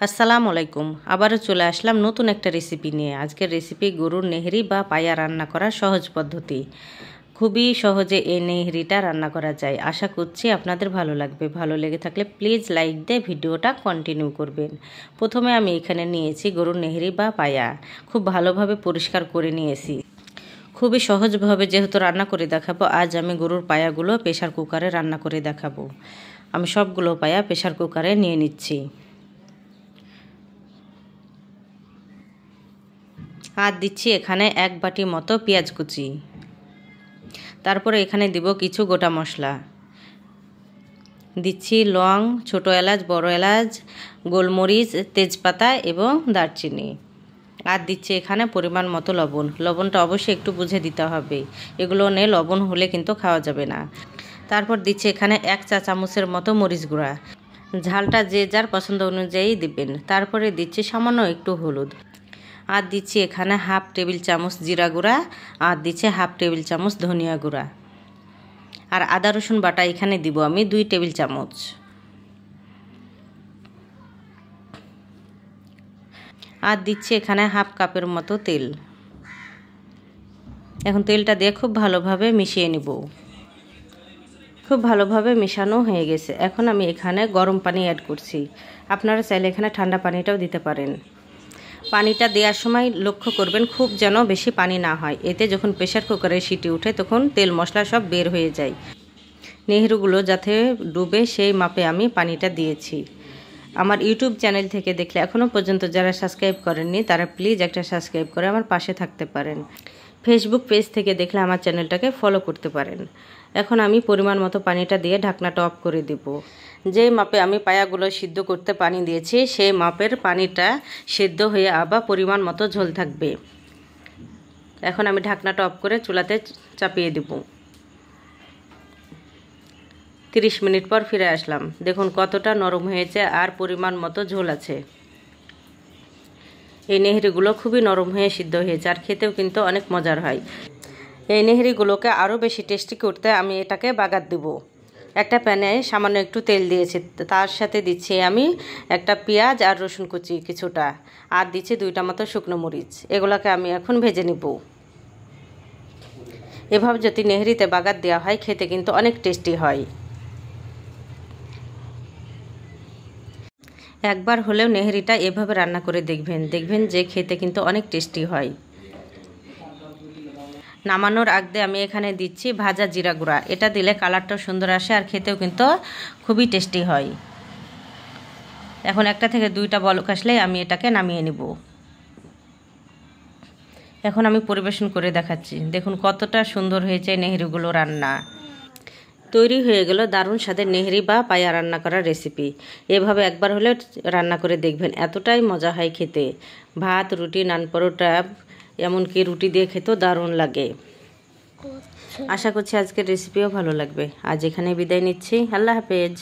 আসসালামু আলাইকুম। আবারও চলে আসলাম নতুন একটা রেসিপি নিয়ে। আজকের রেসিপি গরুর নেহরি বা পায়া রান্না করার সহজ পদ্ধতি। খুবই সহজে এই নেহরিটা রান্না করা যায়। আশা করছি আপনাদের ভালো লাগবে। ভালো লেগে থাকলে প্লিজ লাইক দিয়ে ভিডিওটা কন্টিনিউ করবেন। প্রথমে আমি এখানে নিয়েছি গরুর নেহরি বা পায়া। খুব ভালোভাবে পরিষ্কার করে নিয়েছি। খুবই সহজভাবে যেহেতু রান্না করে দেখাবো, আজ আমি গরুর পায়াগুলো প্রেশার কুকারে রান্না করে দেখাবো। আমি সবগুলো পায়া প্রেশার কুকারে নিয়ে নিচ্ছি। আর দিচ্ছি এখানে 1 বাটি মতো পেঁয়াজ কুচি। তারপরে এখানে দিব কিছু গোটা মশলা। দিচ্ছি লং, ছোট এলাচ, বড় এলাচ, গোলমরিচ, তেজপাতা এবং দারচিনি। আর দিচ্ছি এখানে পরিমাণ মতো লবণ। লবণটা অবশ্যই একটু বুঝে দিতে হবে, এগুলো নিয়ে লবণ হলে কিন্তু খাওয়া যাবে না। তারপর দিচ্ছি এখানে 1 চা চামচের মতো মরিচ গুঁড়া। ঝালটা যে যার পছন্দ অনুযায়ী দিবেন। তারপরে দিচ্ছি সামান্য একটু হলুদ। আর দিচ্ছি এখানে 1/2 টেবিল চামচ জিরা গুঁড়া। আর দিচ্ছি 1/2 টেবিল চামচ ধনিয়া গুঁড়া। আর আদা রসুন বাটা এখানে দিব আমি 2 টেবিল চামচ। আর দিচ্ছি এখানে 1/2 কাপের মতো তেল। এখন তেলটা দিয়ে খুব ভালোভাবে মিশিয়ে নিব। খুব ভালোভাবে মেশানো হয়ে গেছে। এখন আমি এখানে গরম পানি অ্যাড করছি। আপনারা চাইলে এখানে ঠান্ডা পানিটাও দিতে পারেন। পানিটা দেওয়ার সময় লক্ষ্য করবেন খুব যেন বেশি পানি না হয়, এতে যখন প্রেশার কুকারে সিটি উঠে তখন তেল মশলা সব বের হয়ে যায়। নেহরুগুলো যাতে ডুবে সেই মাপে আমি পানিটা দিয়েছি। আমার ইউটিউব চ্যানেল থেকে দেখলে এখনও পর্যন্ত যারা সাবস্ক্রাইব করেননি তারা প্লিজ একটা সাবস্ক্রাইব করে আমার পাশে থাকতে পারেন। ফেসবুক পেজ থেকে দেখলে আমার চ্যানেলটাকে ফলো করতে পারেন। এখন আমি পরিমাণ মতো পানিটা দিয়ে ঢাকনাটা অফ করে দিব। যে মাপে আমি পায়াগুলো সিদ্ধ করতে পানি দিয়েছি সেই মাপের পানিটা সিদ্ধ হয়ে আবার পরিমাণ মতো ঝোল থাকবে। এখন আমি ঢাকনাটা অফ করে চুলাতে চাপিয়ে দেব। 30 মিনিট পর ফিরে আসলাম। দেখুন কতটা নরম হয়েছে আর পরিমাণ মতো ঝোল আছে। এই নেহরিগুলো খুবই নরম হয়ে সিদ্ধ হয়েছে আর খেতেও কিন্তু অনেক মজার হয়। এই নেহরিগুলোকে আরও বেশি টেস্টি করতে আমি এটাকে বাগার দেব। একটা প্যানে সামান্য একটু তেল দিয়েছি, তার সাথে দিচ্ছি আমি একটা পেঁয়াজ আর রসুন কুচি কিছুটা, আর দিচ্ছি 2টা মতো শুকনো মরিচ। এগুলোকে আমি এখন ভেজে নিব। এভাবে যদি নেহরিতে বাগার দেওয়া হয় খেতে কিন্তু অনেক টেস্টি হয়। একবার হলেও নেহরিটা এভাবে রান্না করে দেখবেন যে খেতে কিন্তু অনেক টেস্টি হয়। নামানোর আগে আমি এখানে দিচ্ছি ভাজা জিরা গুঁড়া। এটা দিলে কালারটাও সুন্দর আসে আর খেতেও কিন্তু খুবই টেস্টি হয়। এখন 1টা থেকে 2টা বলক আসলেই আমি এটাকে নামিয়ে নিব। এখন আমি পরিবেশন করে দেখাচ্ছি। দেখুন কতটা সুন্দর হয়েছে নেহরিগুলো রান্না। তৈরি হয়ে গেল দারুণ স্বাদের নেহরি বা পায়া রান্না করার রেসিপি। এভাবে একবার হলেও রান্না করে দেখবেন, এতটাই মজা হয় খেতে। ভাত, রুটি, নান, পরোটা, এমনকি রুটি দিয়ে খেতেও দারুণ লাগে। আশা করছি আজকের রেসিপিও ভালো লাগবে। আজ এখানে বিদায় নিচ্ছি। আল্লাহ হাফেজ।